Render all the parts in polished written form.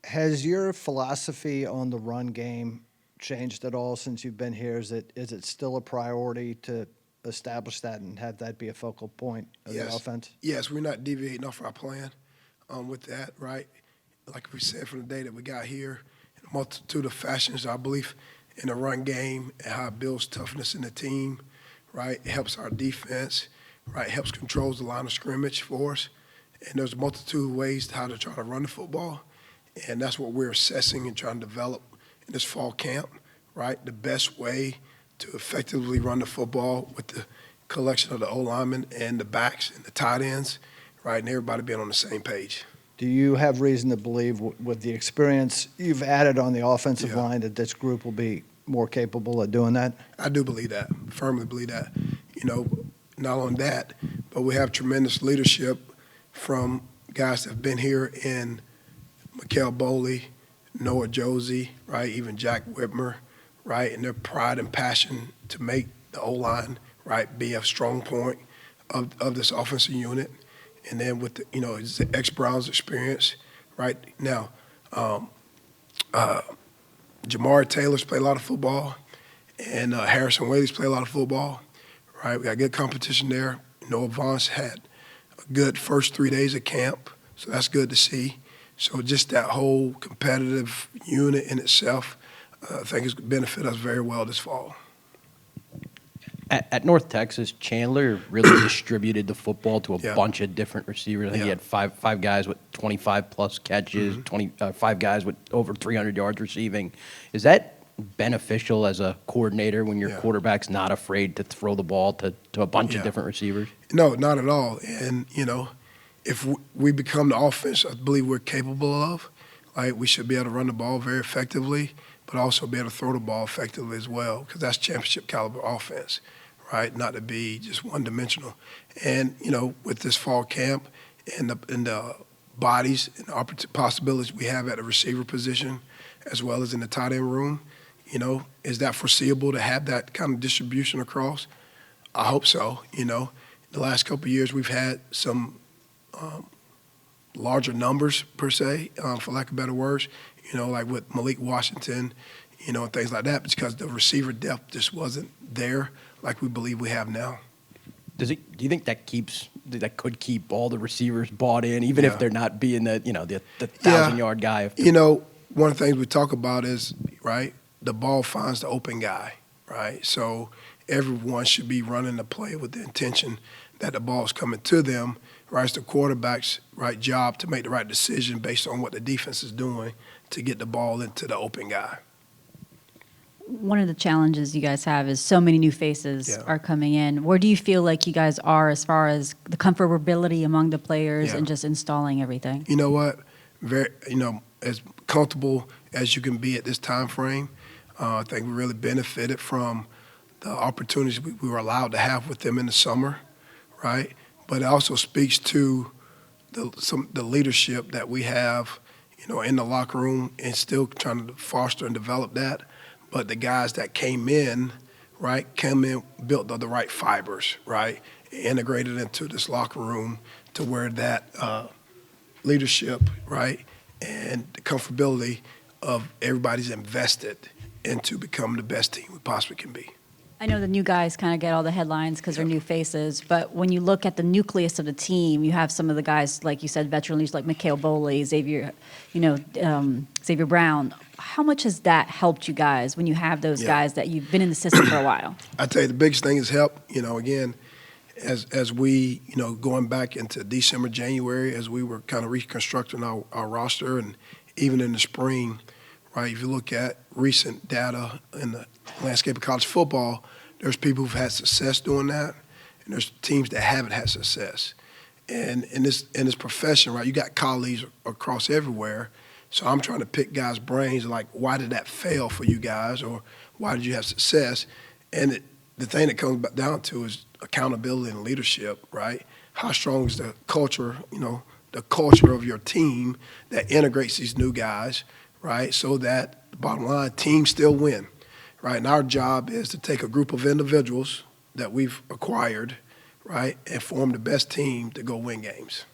Has your philosophy on the run game changed at all since you've been here? Is it still a priority to establish that and have that be a focal point of the Yes. offense? Yes, we're not deviating off our plan with that, right? Like we said from the day that we got here, in a multitude of fashions, our belief in the run game and how it builds toughness in the team, right? It helps our defense, right? It helps controls the line of scrimmage for us. And there's a multitude of ways how to try to run the football. And that's what we're assessing and trying to develop in this fall camp, right? The best way to effectively run the football with the collection of the O-linemen and the backs and the tight ends, right, and everybody being on the same page. Do you have reason to believe with the experience you've added on the offensive Yeah. line that this group will be more capable of doing that? I do believe that, firmly believe that. You know, not only that, but we have tremendous leadership from guys that have been here in Mikael Boley, Noah Josie, right, even Jack Whitmer, right, and their pride and passion to make the O-line, right, be a strong point of this offensive unit. And then with the, his ex-Browns experience, right now, Jamar Taylor's played a lot of football, and Harrison Whaley's played a lot of football, right? We got good competition there. Noah Vance had a good first 3 days of camp, so that's good to see. So just that whole competitive unit in itself, I think is going to benefit us very well this fall. At North Texas, Chandler really distributed the football to a Yeah. bunch of different receivers. I think he Yeah. had five guys with 25-plus catches, 5 guys with over 300 yards receiving. Is that beneficial as a coordinator when your Yeah. quarterback's not afraid to throw the ball to a bunch Yeah. of different receivers? No, not at all. And, if we become the offense I believe we're capable of, like, we should be able to run the ball very effectively, but also be able to throw the ball effectively as well, because that's championship caliber offense, right? Not to be just one-dimensional. And, with this fall camp and the bodies and the possibilities we have at the receiver position as well as in the tight end room, is that foreseeable to have that kind of distribution across? I hope so. The last couple of years we've had some larger numbers per se, for lack of better words, like with Malik Washington, and things like that, because the receiver depth just wasn't there like we believe we have now. Do you think that could keep all the receivers bought in, even if Yeah. they're not being the 1,000-yard guy? One of the things we talk about is, right, the ball finds the open guy, right? So everyone should be running the play with the intention that the ball is coming to them, right? It's the quarterback's right job to make the right decision based on what the defense is doing to get the ball into the open guy. One of the challenges you guys have is so many new faces Yeah. are coming in. Where do you feel like you guys are as far as the comfortability among the players Yeah. and just installing everything? You know what? Very, as comfortable as you can be at this time frame. I think we really benefited from the opportunities we were allowed to have with them in the summer, right? But it also speaks to the leadership that we have, in the locker room, and still trying to foster and develop that. But the guys that came in, right, built the right fibers, right, integrated into this locker room to where that leadership, right, and the comfortability of everybody's invested into becoming the best team we possibly can be. I know the new guys kind of get all the headlines because they're new faces, but when you look at the nucleus of the team, you have some of the guys, like you said, veteran leaders like Mikael Boley, Xavier Brown. How much has that helped you guys when you have those guys that you've been in the system for a while? I tell you, the biggest thing is help. Again, as we, going back into December, January, as we were kind of reconstructing our roster, and even in the spring, right? If you look at recent data in the landscape of college football, there's people who've had success doing that, and there's teams that haven't had success. And in this profession, right, you got colleagues across everywhere. So I'm trying to pick guys' brains, like, why did that fail for you guys, or why did you have success? And the thing that comes back down to is accountability and leadership, right? How strong is the culture, the culture of your team that integrates these new guys, right? So that the bottom line, teams still win, right? And our job is to take a group of individuals that we've acquired, right, and form the best team to go win games.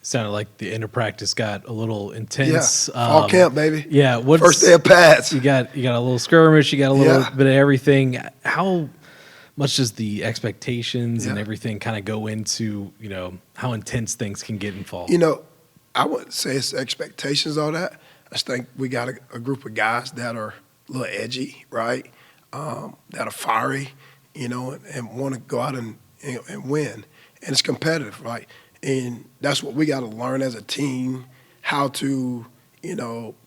Sounded like the end of practice got a little intense. Yeah, fall camp, baby. Yeah, First day of pads. You got a little skirmish. You got a little Yeah. bit of everything. How much does the expectations and Yeah. everything kind of go into how intense things can get in fall? I wouldn't say it's expectations, all that. I just think we got a group of guys that are a little edgy, right? That are fiery, and want to go out and win. And it's competitive, right? And that's what we got to learn as a team, how to,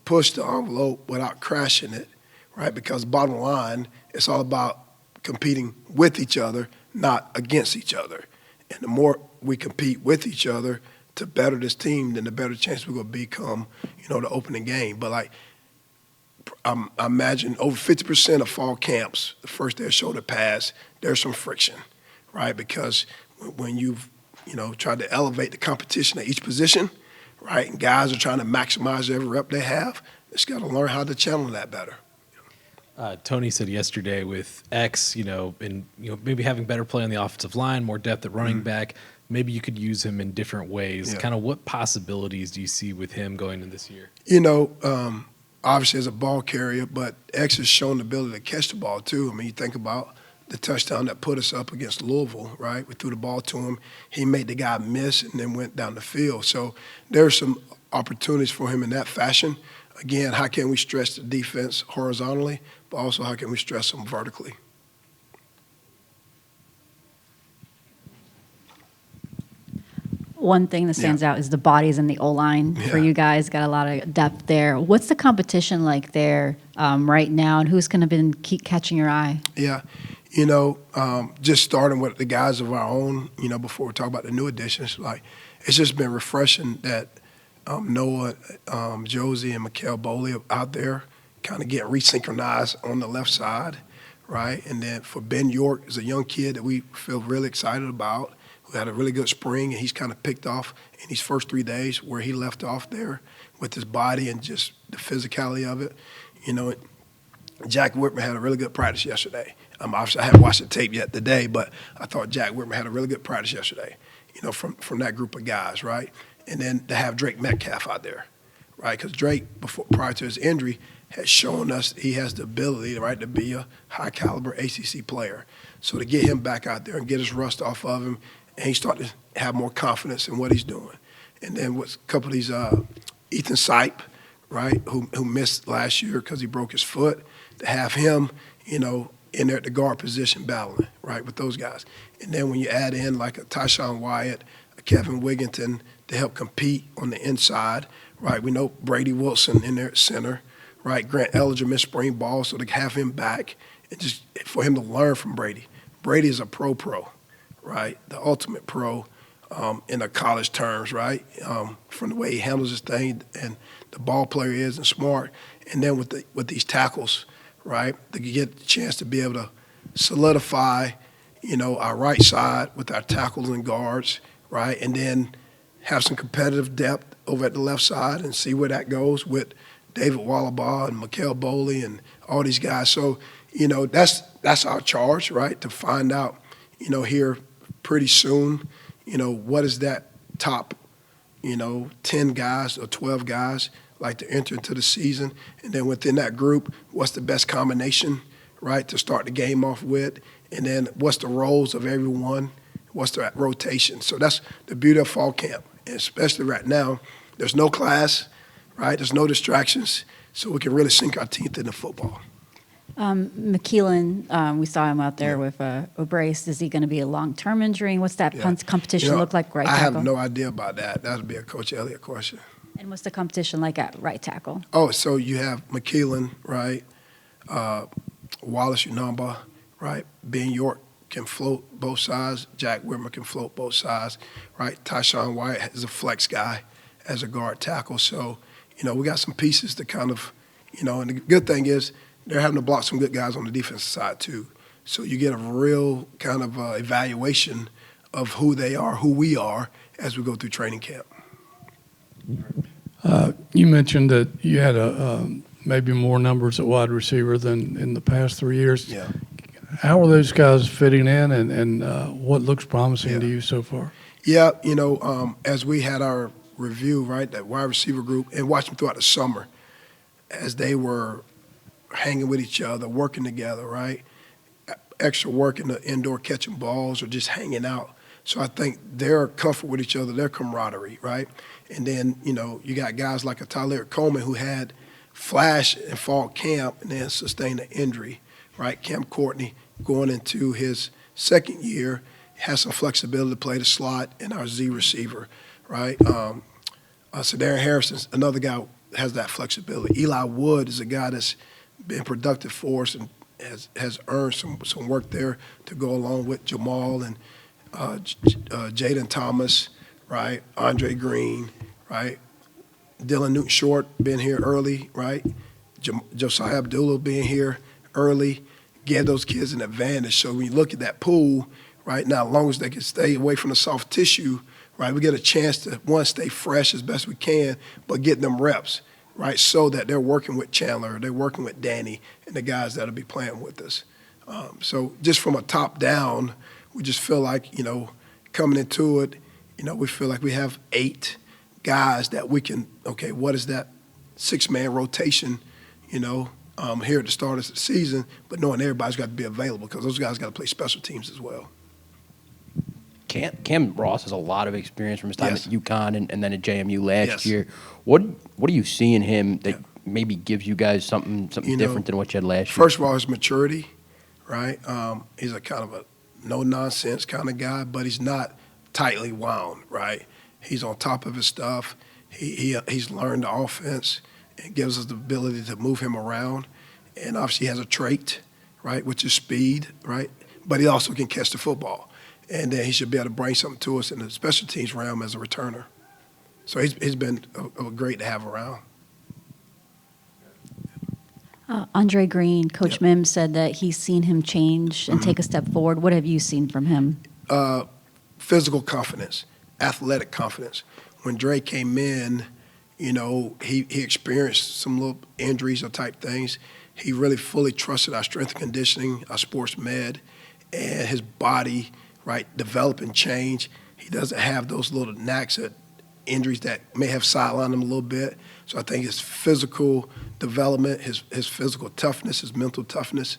push the envelope without crashing it, right? Because bottom line, it's all about competing with each other, not against each other. And the more we compete with each other to better this team, then the better chance we're going to become, the opening game. But I imagine over 50% of fall camps, the first day of shoulder pads, there's some friction, right? Because when you've tried to elevate the competition at each position, right, and guys are trying to maximize every rep they have, it's got to learn how to channel that better. Tony said yesterday with X, and maybe having better play on the offensive line, more depth at running back, maybe you could use him in different ways. Yeah. Kind of what possibilities do you see with him going into this year? Obviously as a ball carrier, but X has shown the ability to catch the ball too. I mean, you think about the touchdown that put us up against Louisville, right? We threw the ball to him. He made the guy miss and then went down the field. So there's some opportunities for him in that fashion. Again, how can we stretch the defense horizontally, but also how can we stretch them vertically? One thing that stands out is the bodies in the O-line for Yeah. you guys. Got a lot of depth there. What's the competition like there right now, and who's going to keep catching your eye? Yeah. Just starting with the guys of our own, before we talk about the new additions, it's just been refreshing that Noah, Josie, and Mikael Boley are out there kind of getting resynchronized on the left side, right? And then for Ben York is a young kid that we feel really excited about, who had a really good spring, and he's kind of picked off in these first 3 days where he left off there with his body and just the physicality of it. Jack Whitmer had a really good practice yesterday. Obviously, I haven't watched the tape yet today, but I thought Jack Whitmer had a really good practice yesterday, from that group of guys, right? And then to have Drake Metcalf out there, right? Because Drake, prior to his injury, has shown us he has the ability, right, to be a high-caliber ACC player. So to get him back out there and get his rust off of him, and he started to have more confidence in what he's doing. And then with a couple of these, Ethan Sipe, right, who missed last year because he broke his foot, to have him, in there at the guard position battling, right, with those guys. And then when you add in like a Tyshawn Wyatt, a Kevin Wigginton to help compete on the inside, right, we know Brady Wilson in there at center, right, Grant Ellinger missed spring ball, so to have him back and just for him to learn from Brady. Brady is a pro, right, the ultimate pro in the college terms, right, from the way he handles his thing and the ball player is and smart. And then with these tackles, right, to get the chance to be able to solidify, our right side with our tackles and guards, right, and then have some competitive depth over at the left side and see where that goes with David Wallabaugh and Mikael Boley and all these guys. So, that's our charge, right, to find out, here pretty soon, what is that top, 10 guys or 12 guys like to enter into the season. And then within that group, what's the best combination, right, to start the game off with. And then what's the roles of everyone, what's the rotation. So that's the beauty of fall camp, and especially right now. There's no class, right, there's no distractions, so we can really sink our teeth into football. McKeelan, we saw him out there with a brace. Is he going to be a long-term injury? What's that punt competition look like right I tackle? have no idea about that. That would be a Coach Elliott question. And what's the competition like at right tackle? Oh, so you have McKeelan, right, Wallace Unamba, right, Ben York can float both sides, Jack Whitmer can float both sides, right, Tyshawn Wyatt is a flex guy as a guard tackle. So, we got some pieces to kind of, and the good thing is they're having to block some good guys on the defensive side too. So you get a real kind of evaluation of who they are, who we are, as we go through training camp. You mentioned that you had maybe more numbers at wide receiver than in the past 3 years. Yeah. How are those guys fitting in, and what looks promising to you so far? Yeah, as we had our review, right, that wide receiver group, and watch them throughout the summer as they were hanging with each other, working together, right? Extra work in the indoor catching balls or just hanging out. So I think their comfort with each other, their camaraderie, right? And then, you got guys like a Tyler Coleman who had flash in fall camp and then sustained an injury, right? Cam Courtney going into his second year has some flexibility to play the slot and our Z receiver, right? Darren Harrison's another guy who has that flexibility. Eli Wood is a guy that's been productive for us and has earned some work there to go along with Jamal and Jaden Thomas, right? Andre Green, right? Dylan Newton-Short being here early, right? Josiah Abdullah being here early, gave those kids an advantage. So when you look at that pool, right now, as long as they can stay away from the soft tissue, right, we get a chance to, one, stay fresh as best we can, but get them reps, right, so that they're working with Chandler, they're working with Danny, and the guys that'll be playing with us. So just from a top down, we just feel like, coming into it, we feel like we have 8 guys that we can, okay, what is that 6-man rotation, here at the start of the season, but knowing everybody's got to be available because those guys got to play special teams as well. Cam Ross has a lot of experience from his time Yes. at UConn and then at JMU last Yes. year. What do you see in him that maybe gives you guys something different than what you had last year? First of all, his maturity, right? He's a kind of a no-nonsense kind of guy, but he's not tightly wound, right? He's on top of his stuff. He's learned the offense. It gives us the ability to move him around. And obviously he has a trait, right, which is speed, right? But he also can catch the football. And then he should be able to bring something to us in the special teams realm as a returner. So he's been great to have around. Andre Green, Coach Yep. Mims said that he's seen him change and take a step forward. What have you seen from him? Physical confidence, athletic confidence. When Dre came in, he experienced some little injuries or type things. He really fully trusted our strength and conditioning, our sports med, and his body, right, develop and change. He doesn't have those little knacks at injuries that may have sidelined him a little bit. So I think his physical development, his physical toughness, his mental toughness,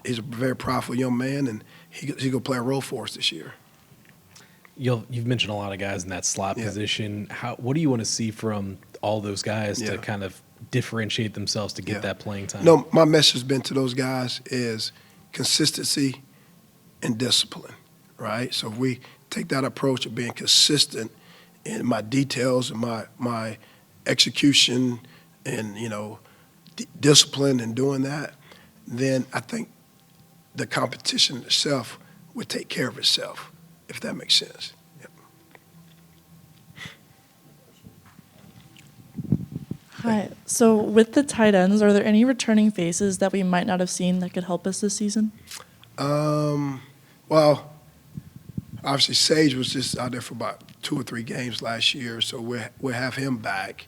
he's a very powerful young man, and he's going to play a role for us this year. You've mentioned a lot of guys in that slot Yeah. position. What do you want to see from all those guys Yeah. to kind of differentiate themselves to get Yeah. that playing time? No, my message has been to those guys is consistency and discipline, right? So if we take that approach of being consistent in my details and my execution and, discipline and doing that, then I think the competition itself would take care of itself, if that makes sense. Yep. Hi. So with the tight ends, are there any returning faces that we might not have seen that could help us this season? Well, obviously Sage was just out there for about 2 or 3 games last year, so we'll have him back.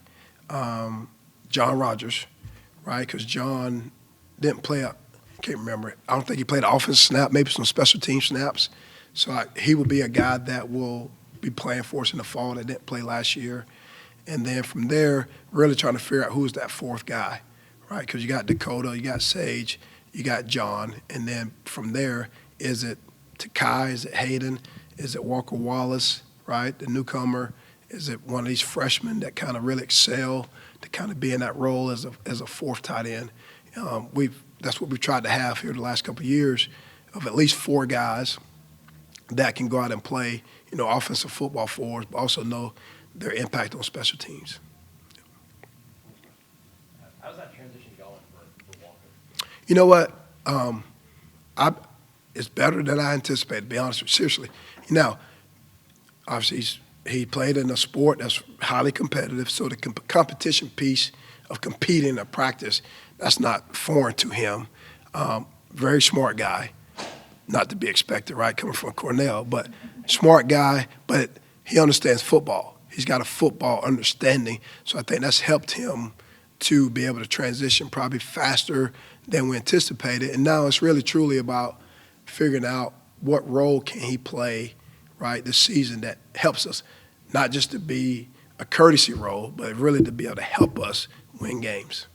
John Rogers, right? Because John didn't play I can't remember. I don't think he played an offensive snap, maybe some special team snaps. So he will be a guy that will be playing for us in the fall that didn't play last year. And then from there, really trying to figure out who's that 4th guy, right? Because you got Dakota, you got Sage, you got John. And then from there, is it Takai, is it Hayden, is it Walker Wallace, right, the newcomer? Is it one of these freshmen that kind of really excel to kind of be in that role as a 4th tight end? That's what we've tried to have here the last couple of years, of at least 4 guys that can go out and play, offensive football for us, but also know their impact on special teams. How's that transition going for Walker? You know what? It's better than I anticipated, to be honest with you. Seriously. Now, obviously, he played in a sport that's highly competitive, so the competition piece of competing in a practice, that's not foreign to him. Very smart guy, not to be expected, right, coming from Cornell, but smart guy, but he understands football. He's got a football understanding, so I think that's helped him to be able to transition probably faster than we anticipated. And now it's really truly about figuring out what role can he play, right, this season that helps us, not just to be a courtesy role, but really to be able to help us win games.